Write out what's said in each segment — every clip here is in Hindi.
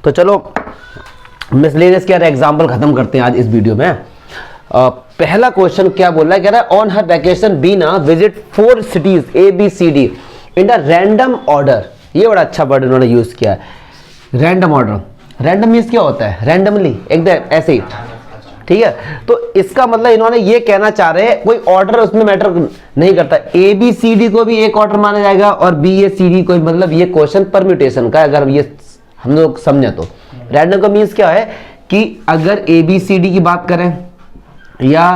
तो चलो मिसलेनियस के एग्जाम्पल खत्म करते हैं आज इस वीडियो में। पहला क्वेश्चन क्या बोल रहा है, कह रहा है on her vacation Bina visit 4 cities ABCD in a random order. ये बड़ा अच्छा वर्ड उन्होंने यूज किया है, रैंडम ऑर्डर। रैंडम मीन्स क्या होता है, रैंडमली, एकदम ऐसे ही, ठीक है। तो इसका मतलब इन्होंने ये कहना चाह रहे हैं कोई ऑर्डर उसमें मैटर नहीं करता, ABCD को भी एक ऑर्डर माना जाएगा और BACD को, मतलब ये क्वेश्चन परम्यूटेशन का, अगर ये हम लोग समझे तो। रैंडम का मीन्स क्या है कि अगर ABCD की बात करें या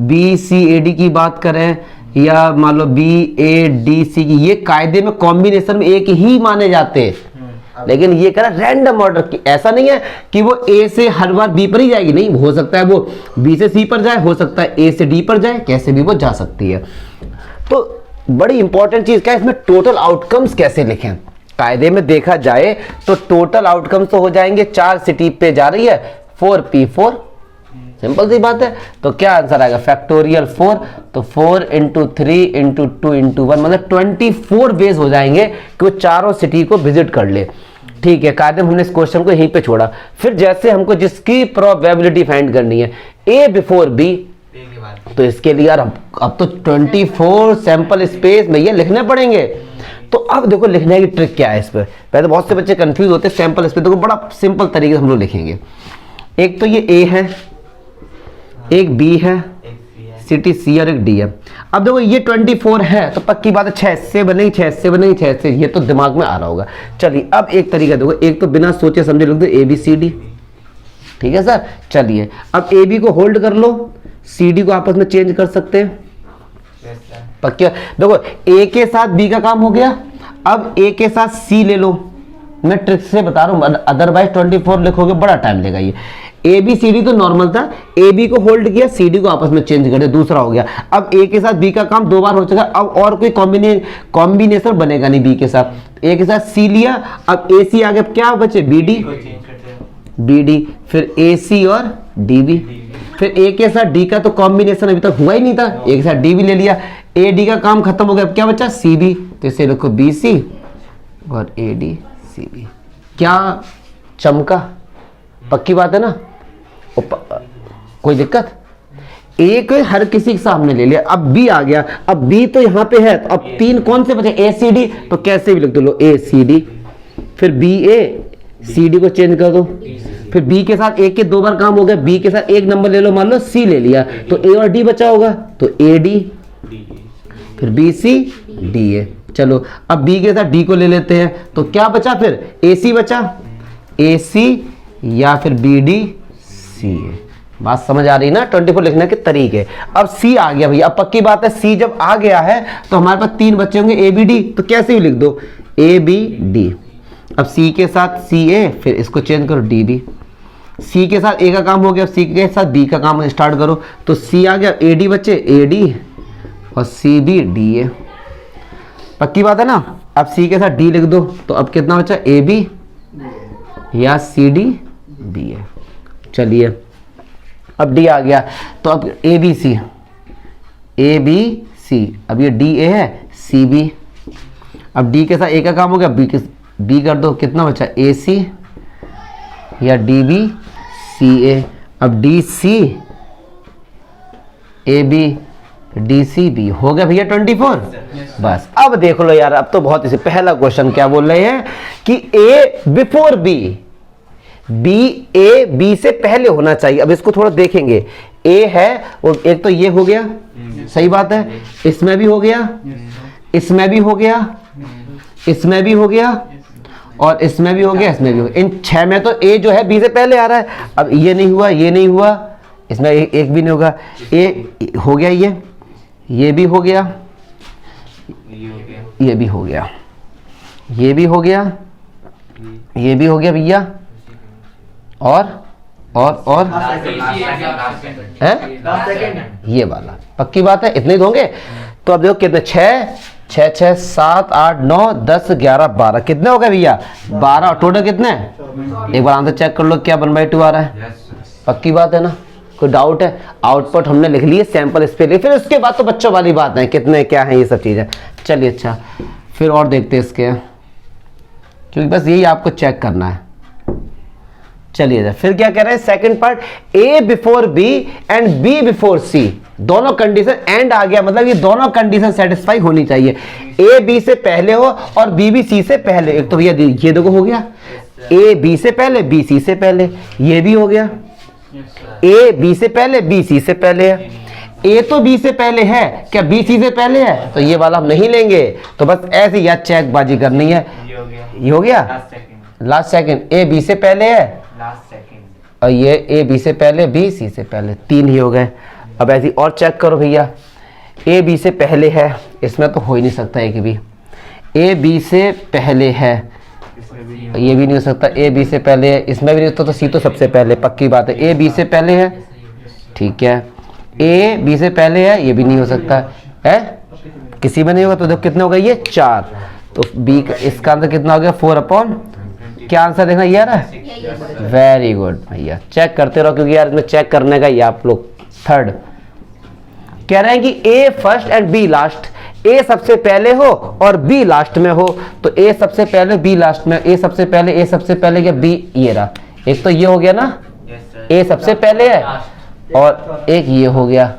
BCAD की बात करें या मान लो BADC की, ये कायदे में कॉम्बिनेशन में एक ही माने जाते हैं। लेकिन ये कह रहा रैंडम ऑर्डर की, ऐसा नहीं है कि वो A से हर बार B पर ही जाएगी, नहीं, हो सकता है वो B से C पर जाए, हो सकता है A से D पर जाए, कैसे भी वो जा सकती है। तो बड़ी इंपॉर्टेंट चीज क्या है इसमें, टोटल आउटकम्स कैसे लिखें। कायदे में देखा जाए तो टोटल आउटकम्स तो हो जाएंगे, 4 सिटी पे जा रही है, 4P4, सिंपल सी बात है। तो क्या आंसर आएगा, फैक्टोरियल 4, तो 4 × 3 × 2 × 1, मतलब 24 वेज हो जाएंगे कि वो चारों सिटी को विजिट कर ले। ठीक है, कायदे में हमने इस क्वेश्चन को यहीं पे छोड़ा। फिर जैसे हमको जिसकी प्रोबेबिलिटी फाइंड करनी है A बिफोर B, तो इसके लिए यार अब तो 24 सैंपल स्पेस में ये लिखने पड़ेंगे। तो अब देखो लिखने की ट्रिक क्या है इस पर। पहले तो बहुत से बच्चे कंफ्यूज होते हैं सैंपल स्पेस, देखो बड़ा सिंपल तरीके से हम लोग लिखेंगे। एक तो ये A है, एक B है, सिटी C और एक D है। अब देखो ये 24 है तो पक्की बात है 6 से बनेगी, 6 से बनेगी, 6 से, ये तो दिमाग में आ रहा होगा। चलिए अब एक तरीका देखो, एक तो बिना सोचे समझे लिख दो ABCD, ठीक है सर। चलिए अब AB को होल्ड कर लो, CD को आपस में चेंज कर सकते हैं, पक्का। देखो A के साथ B का काम हो गया, अब A के साथ C ले लो। मैं ट्रिक से बता रहा हूँ, अदरवाइज 24 लिखोगे बड़ा टाइम लेगा। ये ABCD तो नॉर्मल था, AB को होल्ड किया, CD को आपस में चेंज कर दिया, दूसरा हो गया। अब A के साथ B का काम 2 बार हो चुका, अब और कोई कॉम्बिनेशन बनेगा नहीं B के साथ। A के साथ C लिया, अब AC आ गया, क्या बचे BD, फिर AC और DB। फिर A के साथ D का तो कॉम्बिनेशन अभी तक हुआ ही नहीं था, A के साथ DB ले लिया, AD का काम खत्म हो गया, अब क्या बचा CB, तो इसे लिखो BC और ADCB। क्या चमका, पक्की बात है ना, कोई दिक्कत। एक हर किसी के सामने ले लिया, अब B आ गया, अब B तो यहाँ पे है, तो अब 3 कौन से बचे ACD, तो कैसे भी लिख दो, लो ACD, फिर BA, CD को चेंज कर दो, फिर B के साथ A के 2 बार काम हो गया, B के साथ एक नंबर ले लो, मान लो C ले लिया, तो A और D बचा होगा, तो AD, फिर BC DA। चलो अब B के साथ D को ले लेते हैं, तो क्या बचा, फिर AC बचा, AC या फिर BDCA। बात समझ आ रही ना 24 लिखने के तरीके। अब C आ गया भैया, अब पक्की बात है C जब आ गया है तो हमारे पास 3 बच्चे होंगे ABD, तो कैसे भी लिख दो ABD। अब C के साथ CA, फिर इसको चेंज करो DB। C के साथ A का काम हो गया, C के साथ B का काम स्टार्ट करो, तो C आ गया, AD बच्चे AD और CB DA। पक्की बात है ना। अब C के साथ D लिख दो, तो अब कितना बचा AB या CD BA। चलिए अब D आ गया, तो अब ABC, अब ये DA है, CB। अब D के साथ A का काम हो गया, B कर दो, कितना बचा AC या DB CA। अब DC AB DCB हो गया भैया 24। बस अब देख लो यार, अब तो बहुत इसे। पहला क्वेश्चन क्या बोल रहे हैं कि A before B, A B से पहले होना चाहिए। अब इसको थोड़ा देखेंगे, A है और एक तो ये हो गया, सही बात है, इसमें भी हो गया, इसमें भी हो गया, इसमें भी हो गया और इसमें भी हो गया, इसमें भी हो गया। इन 6 में तो A जो है B से पहले आ रहा है। अब ये नहीं हुआ, ये नहीं हुआ, इसमें एक भी नहीं होगा, A हो गया, ये भी हो गया, ये भी हो गया, ये भी हो गया, ये भी हो गया भैया, और है ये वाला। पक्की बात है, इतने ही होंगे। तो अब देखो कितने, 6 7 8 9 10 11 12, कितने हो गए भैया 12। टोटल कितने, एक बार आंसर चेक कर लो, क्या 1/2 आ रहा है। पक्की बात है ना, कोई डाउट है। आउटपुट हमने लिख लिए, सैंपल इस पे लिख, फिर उसके बाद तो बच्चों वाली बात है, कितने क्या है ये सब चीजें। चलिए अच्छा, फिर और देखते हैं इसके, क्योंकि बस यही आपको चेक करना है। चलिए फिर क्या कह रहे हैं second part, A before B and B before C, दोनों कंडीशन एंड आ गया, मतलब ये दोनों कंडीशन सेटिस्फाई होनी चाहिए, ए बी से पहले हो और बी भी सी से पहले। एक तो भैया ये देखो हो गया, ए बी से पहले बी सी से पहले, ये भी हो गया, ए बी से पहले बी सी से पहले है, ए तो बी से पहले है, क्या बी सी से पहले है, तो ये वाला हम नहीं लेंगे, तो बस ऐसे या चेकबाजी करनी है। ये हो गया लास्ट सेकंड, ए बी से पहले है लास्ट सेकंड, और ये ए बी से पहले बी सी से पहले, 3 ही हो गए। अब ऐसे और चेक करो भैया, ए बी से पहले है, इसमें तो हो ही नहीं सकता एक भी, ए बी से पहले है, ये भी नहीं हो सकता, ए बी से पहले है, इसमें भी नहीं होता, तो सी तो सबसे पहले पक्की बात है, ए बी से पहले है, ठीक है, ए बी से पहले है, ये भी नहीं हो सकता है, किसी में नहीं होगा, तो देखो कितने हो गए ये 4, तो बी का इसका आंसर कितना हो गया 4/, क्या आंसर देखना ये आ रहा है, वेरी गुड भैया, चेक करते रहो क्योंकि यार इसमें चेक करने का ये आप लोग। थर्ड कह रहे हैं कि ए फर्स्ट एंड बी लास्ट, ए सबसे पहले हो और बी लास्ट में हो, तो ए सबसे पहले बी लास्ट में, ए सबसे पहले क्या बी, ये रहा, एक तो ये हो गया ना, ए सबसे पहले है और एक ये हो गया,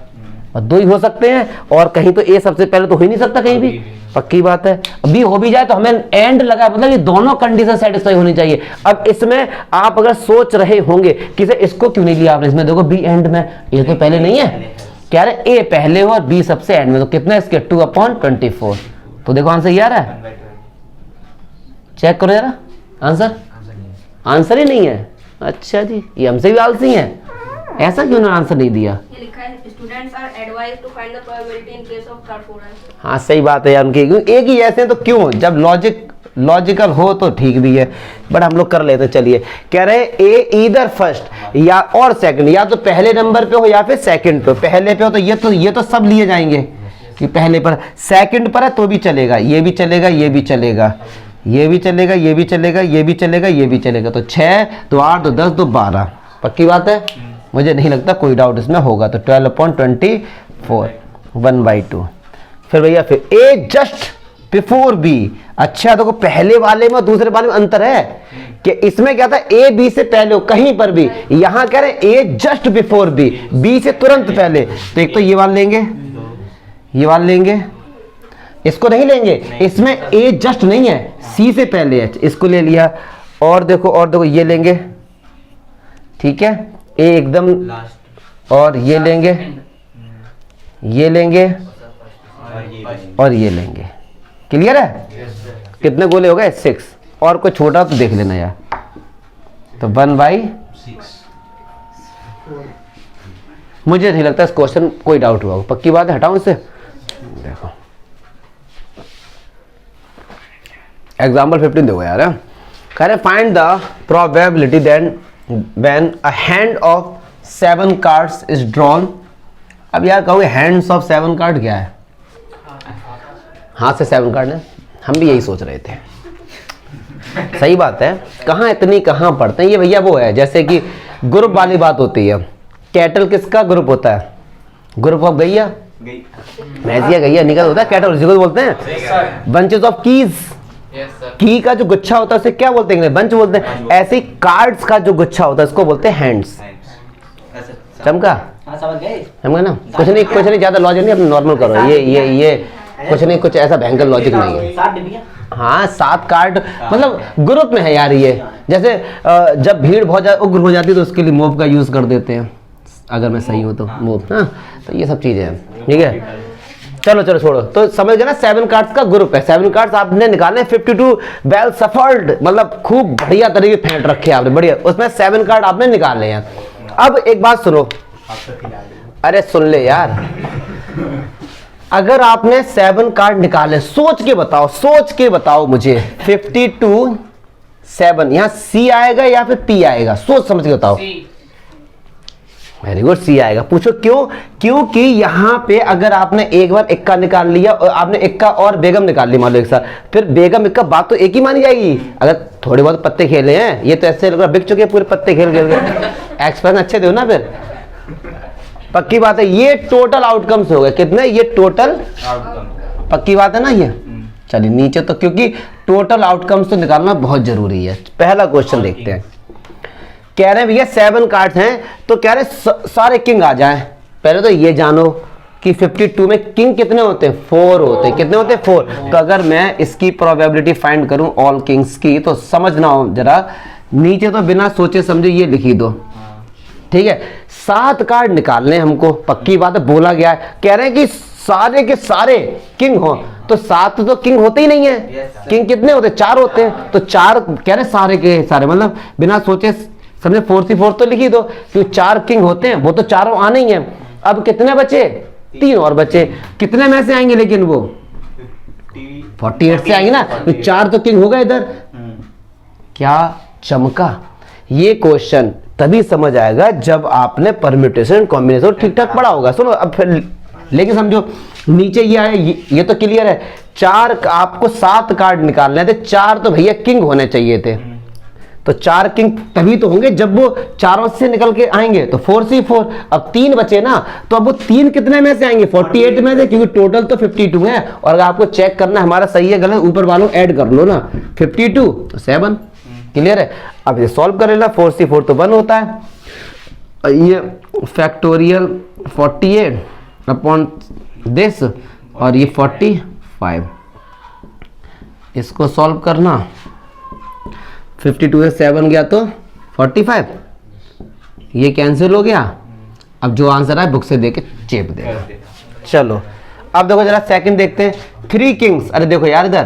और 2 ही हो सकते हैं, और कहीं तो ए सबसे पहले तो हो ही नहीं सकता कहीं भी, पक्की बात है, बी हो भी जाए तो हमें एंड लगा, मतलब ये दोनों कंडीशन सेटिस्फाई होनी चाहिए। अब इसमें आप अगर सोच रहे होंगे कि सर इसको क्यों नहीं लिया आपने, इसमें देखो बी एंड में, ये तो पहले नहीं है, क्या रहे ए पहले हो और बी सबसे एंड में, तो कितना इसके 2/24, तो देखो आंसर ये आ रहा है, चेक करो जरा आंसर, आंसर ही नहीं है, अच्छा जी ये हमसे भी आलसी है, ऐसा क्यों ना आंसर नहीं दिया, ये लिखा है students are advised to find the probability in case of transformation. हाँ सही बात है यार, उनकी एक ही ऐसे हैं तो क्यों, जब लॉजिकल हो तो ठीक भी है, बट हम लोग कर लेते हैं। चलिए कह रहे हैं ए ईदर फर्स्ट या और सेकंड, या तो पहले नंबर पे हो या फिर सेकंड पे, पहले पे हो तो ये तो सब लिए जाएंगे कि पहले पर, सेकंड पर है तो भी चलेगा, ये भी चलेगा, ये भी चलेगा, ये भी चलेगा, ये भी चलेगा, ये भी चलेगा, ये भी चलेगा, तो 6 तो 8 तो 10 तो 12, पक्की बात है, मुझे नहीं लगता कोई डाउट इसमें होगा, तो 12/24 1/2। फिर भैया फिर ए जस्ट बिफोर बी, अच्छा देखो पहले वाले में और दूसरे वाले में अंतर है कि इसमें क्या था ए बी से पहले हो कहीं पर भी, यहां कह रहे हैं ए जस्ट बिफोर बी, बी से तुरंत पहले, तो एक तो ये वाला लेंगे, ये वाला लेंगे, इसको नहीं लेंगे, इसमें ए जस्ट नहीं है, सी से पहले है, इसको ले लिया, और देखो ये लेंगे, ठीक है, ए एकदम लास्ट, और ये लेंगे, ये लेंगे और ये लेंगे, क्लियर है, कितने गोले हो गए 6, और कोई छोटा तो देख लेना यार, तो 1/6, मुझे नहीं लगता इस क्वेश्चन कोई डाउट हुआ, पक्की बात है, हटाऊं इससे, देखो एग्जाम्पल 15 देखो यार, कह रहे find the probability then when a hand of 7 cards is drawn। अब यार कहोगे hands of 7 कार्ड क्या है, हाथ से 7 कार्ड है, हम भी यही सोच रहे थे, सही बात है, कहाँ पढ़ते हैं ये भैया, वो है जैसे कि ग्रुप वाली बात होती है, कैटल किसका ग्रुप होता है, ग्रुप ऑफ गैया, भैंसिया गैया निकल होता है, कैटल उसी को बोलते हैं, बंचेस ऑफ कीज, की का जो गुच्छा होता है उसे क्या बोलते हैं, बंच बोलते हैं, ऐसे कार्ड्स का जो गुच्छा होता है उसको बोलते हैं हैंड्स। चमका समझ ना, कुछ नहीं ज्यादा लॉजिक नहीं, अपने नॉर्मल करो, ये कुछ नहीं, कुछ ऐसा भयंकर लॉजिक नहीं है, हाँ 7 कार्ड मतलब ग्रुप में है यार, ये जैसे जब भीड़ बहुत ज्यादा उग्र हो जाती है तो उसके लिए मूव का यूज कर देते हैं, अगर मैं सही हूँ तो मूव, हाँ तो ये सब चीजें हैं, ठीक है, चलो छोड़ो, तो समझ गए ना, 7 कार्ड्स का ग्रुप है, 7 कार्ड्स आपने निकाले, 52 वेल सफर्ड, मतलब खूब बढ़िया तरीके फेंट रखे आपने, बढ़िया, उसमें 7 कार्ड आपने निकाले हैं। अब एक बात सुनो, अरे सुन ले यार, अगर आपने 7 कार्ड निकाले, सोच के बताओ मुझे, 52 7 यहाँ सी आएगा या फिर पी आएगा, सोच समझ के बताओ, वेरी गुड, सी आएगा। पूछो क्यों, क्योंकि यहाँ पे अगर आपने एक बार इक्का निकाल लिया और आपने इक्का और बेगम निकाल ली, मान लो एक साथ, फिर बेगम इक्का बात तो एक ही मानी जाएगी, अगर थोड़े बहुत पत्ते खेले हैं, ये तो ऐसे लग रहा बिक चुके पूरे पत्ते खेल के, एक्सप्रेशन अच्छे दो ना, फिर पक्की बात है, ये टोटल आउटकम्स हो गए कितने, ये टोटल पक्की बात है ना ये। चलिए नीचे तो, क्योंकि टोटल आउटकम्स तो निकालना बहुत जरूरी है। पहला क्वेश्चन देखते हैं, कह रहे हैं भैया 7 कार्ड्स हैं, तो कह रहे सारे किंग आ जाएं। पहले तो ये जानो कि 52 में किंग कितने होते हैं, 4 होते हैं। कितने होते हैं, 4। तो अगर मैं इसकी प्रोबेबिलिटी फाइंड करूं ऑल किंग्स की, तो समझना हो जरा, नीचे तो बिना सोचे समझे ये लिखी दो, ठीक है। 7 कार्ड निकालने हमको, पक्की बात है, बोला गया है। कह रहे हैं कि सारे के सारे किंग हो, तो 7 तो किंग होते ही नहीं है। किंग कितने होते हैं, 4 होते हैं। तो 4 कह रहे सारे के सारे, मतलब बिना सोचे समझे 4 तो लिखी दो, क्योंकि 4 किंग होते हैं, वो तो चारों आने ही हैं। अब कितने बचे, 3 और बचे। कितने में से आएंगे लेकिन वो 48 से आएंगे ना, तो 4 तो किंग होगा इधर। क्या चमका। ये क्वेश्चन तभी समझ आएगा जब आपने परम्यूटेशन कॉम्बिनेशन ठीक ठाक पढ़ा होगा। सुनो अब फिर, लेकिन समझो नीचे ये आया, ये तो क्लियर है। 4 आपको 7 कार्ड निकालने थे, 4 तो भैया किंग होने चाहिए थे। तो 4 किंग तभी तो होंगे जब वो चारों से निकल के आएंगे, तो 4C4। अब 3 बचे ना, तो अब वो 3 कितने में से आएंगे, 48 में से, क्योंकि टोटल तो 52 है। और अगर आपको चेक करना हमारा सही है गलत, ऊपर वालों ऐड कर लो ना, 52 तो 7। क्लियर है। अब ये सॉल्व कर लेना, 4C4 तो 1 होता है। ये फैक्टोरियल 48 अपॉन दिस, और ये 45, इसको सॉल्व करना। 52 से 7 गया तो 45, ये कैंसिल हो गया। अब जो आंसर है बुक से देके चेप देगा। चलो अब देखो जरा सेकंड देखते हैं। 3 किंग्स, अरे देखो यार इधर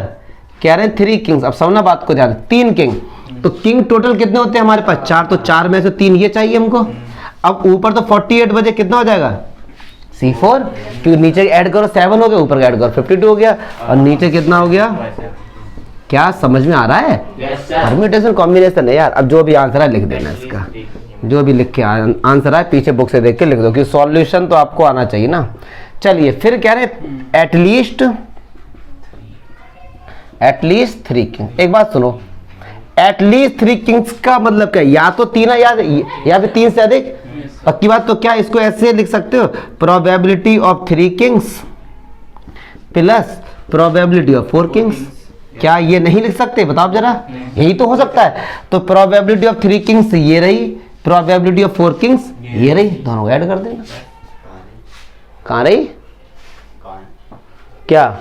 कह रहे हैं 3 किंग्स। अब समझना बात को ध्यान, 3 किंग, तो किंग टोटल कितने होते हैं हमारे पास, 4। तो 4 में से 3 ये चाहिए हमको। अब ऊपर तो 48 बजे कितना हो जाएगा, C4, क्योंकि नीचे ऐड करो 7 हो गया, ऊपर ऐड करो 52 हो गया, और नीचे कितना हो गया। क्या समझ में आ रहा है, परम्यूटेशन कॉम्बिनेशन है यार। अब जो भी आंसर है लिख देना इसका, जो भी लिख के आंसर है पीछे बुक से देख के लिख दो, क्योंकि सॉल्यूशन तो आपको आना चाहिए ना। चलिए फिर कह रहे एटलीस्ट 3 किंग। एक बात सुनो, एटलीस्ट 3 किंग्स का मतलब क्या, या तो 3 है या फिर 3 से अधिक। पक्की बात। तो क्या इसको ऐसे लिख सकते हो, probability of 3 Kings plus probability of 4 Kings. क्या ये नहीं लिख सकते, बताओ जरा, यही तो हो सकता है। तो प्रोबेबिलिटी ऑफ 3 किंग्स ये रही, प्रोबेबिलिटी ऑफ 4 किंग्स ये रही, दोनों ऐड कर देना। कहां रही, क्या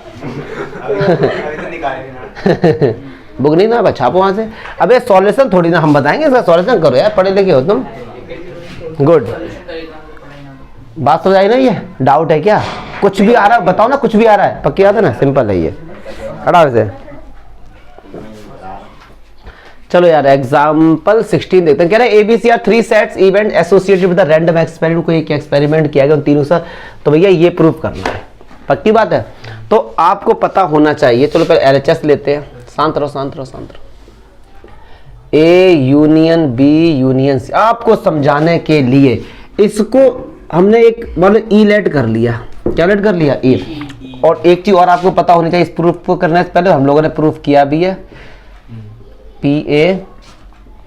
बुक नहीं ना, छापो वहां से। अबे सॉल्यूशन थोड़ी ना हम बताएंगे, इसका सॉल्यूशन करो यार, पढ़े लिखे हो तुम। गुड, बात समझ आई ना। ये डाउट है क्या, कुछ भी आ रहा है बताओ ना, कुछ भी आ रहा है, पक्की बात है ना, सिंपल है ये। हटाओ इसे। चलो यार एग्जाम्पल 16 देखते हैं। कह रहे हैं ABC are 3 sets event associated with the random experiment. कोई एक एक्सपेरिमेंट किया गया उन तीनों से, तो भैया ये प्रूफ करना है, पक्की बात है। तो आपको पता होना चाहिए। चलो पहले LHS लेते हैं। शांत रहो शांत रहो शांत रहो। A union B union C, आपको समझाने के लिए इसको हमने एक मतलब E लेट कर लिया। क्या लेट कर लिया, E। और एक चीज और आपको पता होनी चाहिए इस प्रूफ को करने से पहले, हम लोगों ने प्रूफ किया भी है, PA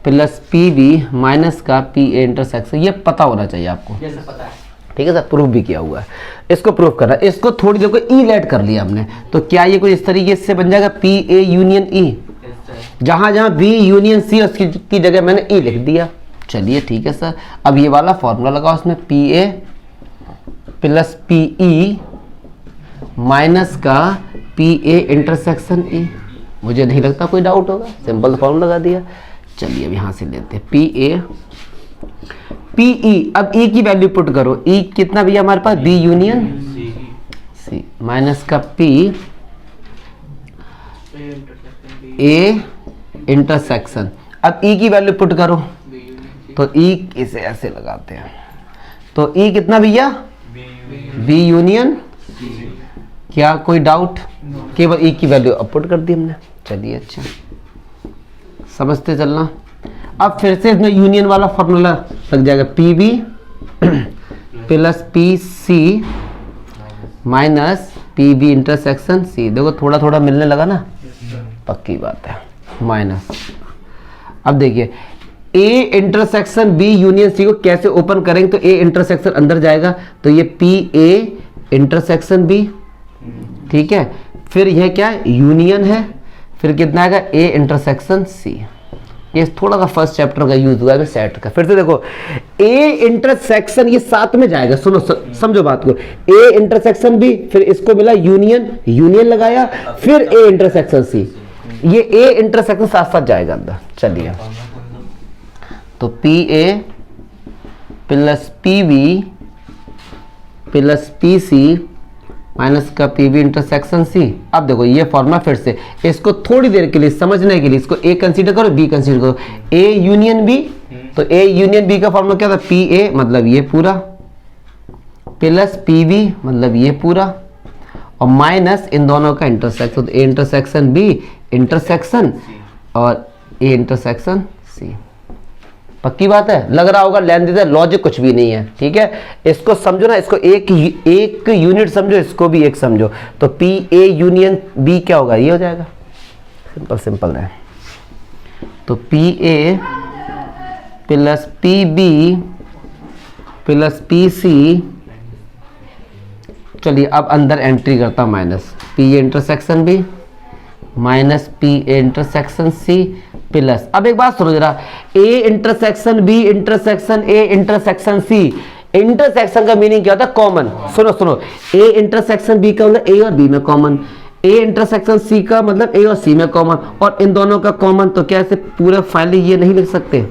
प्लस PB माइनस का PA इंटरसेक्शन, ये पता होना चाहिए आपको। पता है। ठीक है सर, प्रूफ भी किया हुआ है। इसको प्रूफ करना, इसको थोड़ी देर को E लेट कर लिया हमने, तो क्या ये कुछ इस तरीके से बन जाएगा, PA यूनियन E। जहां जहां B यूनियन C उसकी जगह मैंने E लिख दिया। चलिए ठीक है सर। अब ये वाला फॉर्मूला लगाओ, उसमें PA प्लस PE माइनस का PA इंटरसेक्शन E। मुझे नहीं लगता कोई डाउट होगा, सिंपल फॉर्मूला लगा दिया। चलिए अब यहां से लेते हैं PA PE। अब E की वैल्यू पुट करो, E कितना भैया हमारे पास, B यूनियन C माइनस का P A इंटरसेक्शन। अब E की वैल्यू पुट करो, तो E इसे ऐसे लगाते हैं, तो E कितना भैया, B यूनियन। क्या कोई डाउट, केवल E की वैल्यू अब पुट कर दी हमने। चलिए अच्छा, समझते चलना। अब फिर से इसमें यूनियन वाला फॉर्मूला लग जाएगा, PB plus PC minus PB intersection C। देखो थोड़ा थोड़ा मिलने लगा ना, पक्की बात है, माइनस। अब देखिए A intersection B union C को कैसे ओपन करेंगे, तो A इंटरसेक्शन अंदर जाएगा, तो ये PA इंटरसेक्शन B, ठीक है। फिर यह क्या यूनियन है, फिर कितना आएगा A इंटरसेक्शन C। ये थोड़ा सा फर्स्ट चैप्टर का यूज हुआ है सेट का। फिर से देखो, ए इंटरसेक्शन, ये साथ में जाएगा, सुनो समझो बात को। ए इंटरसेक्शन बी, फिर इसको मिला यूनियन, यूनियन लगाया, फिर ए इंटरसेक्शन सी, ये ए इंटरसेक्शन साथ साथ जाएगा अंदर। चलिए, तो P A plus P B plus P C minus का पी बी इंटरसेक्शन सी। अब देखो ये फॉर्मूला फिर से, इसको थोड़ी देर के लिए समझने के लिए इसको ए कंसीडर करो, बी कंसीडर करो। ए यूनियन बी, तो ए यूनियन बी का फॉर्मूला क्या था, पी ए मतलब ये पूरा प्लस पी बी मतलब ये पूरा और माइनस इन दोनों का इंटरसेक्शन, तो ए इंटरसेक्शन बी इंटरसेक्शन और ए इंटरसेक्शन सी। पक्की बात है, लग रहा होगा लेंथ दे, लॉजिक कुछ भी नहीं है, ठीक है। इसको समझो ना, इसको एक यूनिट समझो, इसको भी एक समझो, तो पी ए यूनियन बी क्या होगा, ये हो जाएगा। सिंपल सिंपल है। तो P A plus P B plus P C, चलिए अब अंदर एंट्री करता हूं, minus P A intersection B minus P A intersection C plus, अब एक बात सुनो जरा, A intersection B intersection A intersection C, intersection का मीनिंग क्या होता है, कॉमन। सुनो सुनो, ए इंटरसेक्शन बी का मतलब ए और बी में कॉमन, ए इंटरसेक्शन सी का मतलब ए और सी में कॉमन, और इन दोनों का कॉमन, तो क्या ऐसे पूरे फाइनली ये नहीं लिख सकते?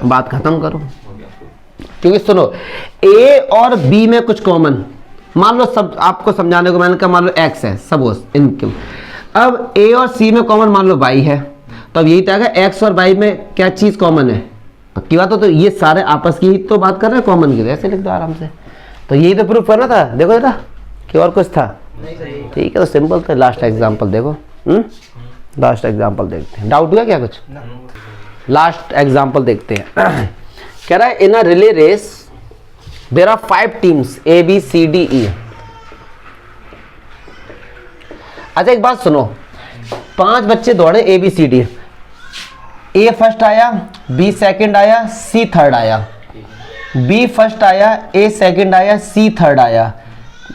बात खत्म करो, क्योंकि सुनो ए और बी में कुछ कॉमन, मान लो सब आपको समझाने को मैंने कहा, मान लो एक्स है सपोज इनके, अब ए और सी में कॉमन मान लो वाई है, तो अब यही तो आएगा एक्स और वाई में क्या चीज कॉमन है, पक्की बात हो। तो ये सारे आपस की ही तो बात कर रहे हैं, कॉमन की, ऐसे लिख दो आराम से। तो यही तो प्रूफ करना था, देखो जरा कि और कुछ था, ठीक है। तो सिंपल था। लास्ट एग्जाम्पल देखो, लास्ट एग्जाम्पल देखते हैं, डाउट हुआ क्या कुछ? लास्ट एग्जाम्पल देखते हैं। कह रहा है in a relay race there are 5 teams A B C D E. अच्छा एक बात सुनो, 5 बच्चे दौड़े A B C D, A first आया, बी सेकंड आया, सी थर्ड आया, बी फर्स्ट आया, ए सेकंड आया, सी थर्ड आया।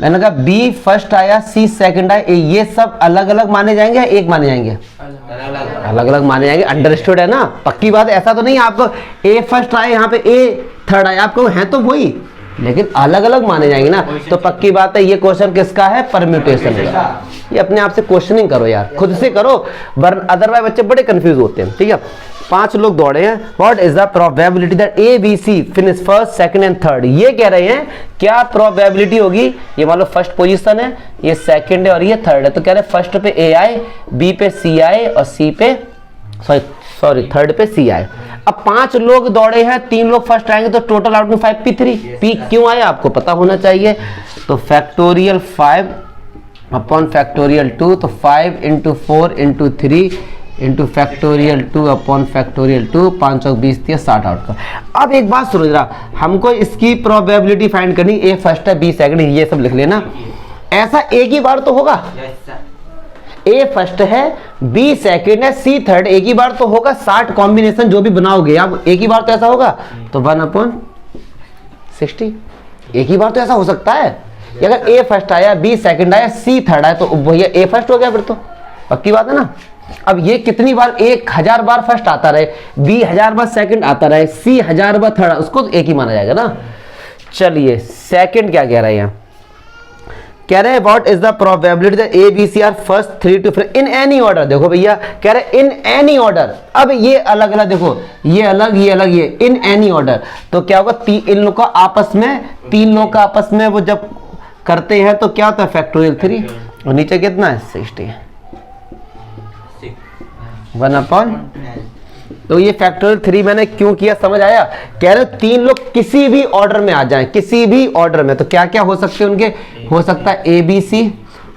मैंने कहा बी फर्स्ट आया, सी सेकंड आया, ये सब अलग अलग माने जाएंगे या एक माने जाएंगे? अलग अलग माने जाएंगे। अंडरस्टूड है ना? पक्की बात है, ऐसा तो नहीं आपको ए फर्स्ट आया यहाँ पे ए थर्ड आया, आपको है तो वही, लेकिन अलग अलग माने जाएंगे ना। तो पक्की बात है ये क्वेश्चन किसका है? परम्यूटेशन का। ये अपने आप से क्वेश्चनिंग करो यार, खुद से करो, अदरवाइज बच्चे बड़े कंफ्यूज होते हैं, ठीक है। 5 लोग दौड़े हैं, what is the probability that A B C finish first second and third. ये कह रहे हैं क्या प्रोबेबिलिटी होगी, ये मान लो फर्स्ट पोजीशन है, ये सेकंड है और ये थर्ड है, तो कह रहे हैं फर्स्ट पे ए आए, बी पे सी आए और सी पे सॉरी थर्ड पे सी आए। अब 5 लोग दौड़े हैं, 3 लोग फर्स्ट आएंगे, तो टोटल आउट में 5 पी 3 पी क्यों आया आपको पता होना चाहिए। तो फैक्टोरियल 5 अपॉन फैक्टोरियल 2, तो 5 into 4 into 3 into factorial 2 upon factorial 2, 5 और 20 दिया 60 आउट का। अब एक बात सुनो जरा, हमको इसकी प्रोबेबिलिटी फाइंड करनी, ए फर्स्ट है बी सेकंड, ये सब लिख लेना। ऐसा एक ही बार तो होगा, ए फर्स्ट है बी सेकंड है सी थर्ड, एक ही बार तो होगा। 60 कॉम्बिनेशन जो भी बनाओगे आप, एक ही बार तो ऐसा होगा, तो 1/60 एक ही बार तो ऐसा हो सकता है। अगर ए फर्स्ट आया, बी सेकंड आया, सी थर्ड आया, तो भैया ए फर्स्ट हो गया फिर तो, पक्की बात है ना। अब ये कितनी बार, 1000 बार फर्स्ट आता रहे, बी 1000 बार सेकंड आता रहे, सी 1000 बार थर्ड, उसको तो एक ही माना जाएगा ना। चलिए सेकंड क्या कह रहे हैं, कह रहे हैं what is the probability that A B C are first 3 to 4 in any order. देखो भैया कह रहे इन एनी ऑर्डर, अब ये अलग अलग देखो, ये अलग ये अलग, ये इन एनी ऑर्डर, तो क्या होगा, इन लोग का आपस में, 3 लोग का आपस में वो जब करते हैं तो क्या होता है, फैक्टोरियल 3 और नीचे कितना है 60 1/, तो ये फैक्टोरियल 3 मैंने क्यों किया समझ आया। कह रहे 3 लोग किसी भी ऑर्डर में आ जाएं, किसी भी ऑर्डर में, तो क्या क्या हो सकते हैं उनके, हो सकता है ए बी सी,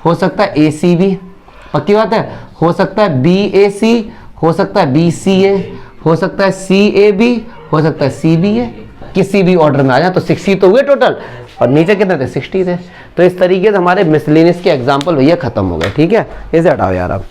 हो सकता है ए सी बी, पक्की बात है, हो सकता है बी ए सी, हो सकता है बी सी ए, हो सकता है सी ए बी, हो सकता है सी बी ए, किसी भी ऑर्डर में आ जाए। तो 60 तो हुए टोटल, और नीचे कितने थे 60 थे। तो इस तरीके से हमारे मिसलेनियस के एग्जाम्पल भैया खत्म हो गए, ठीक है। इसे हटाओ यार आप।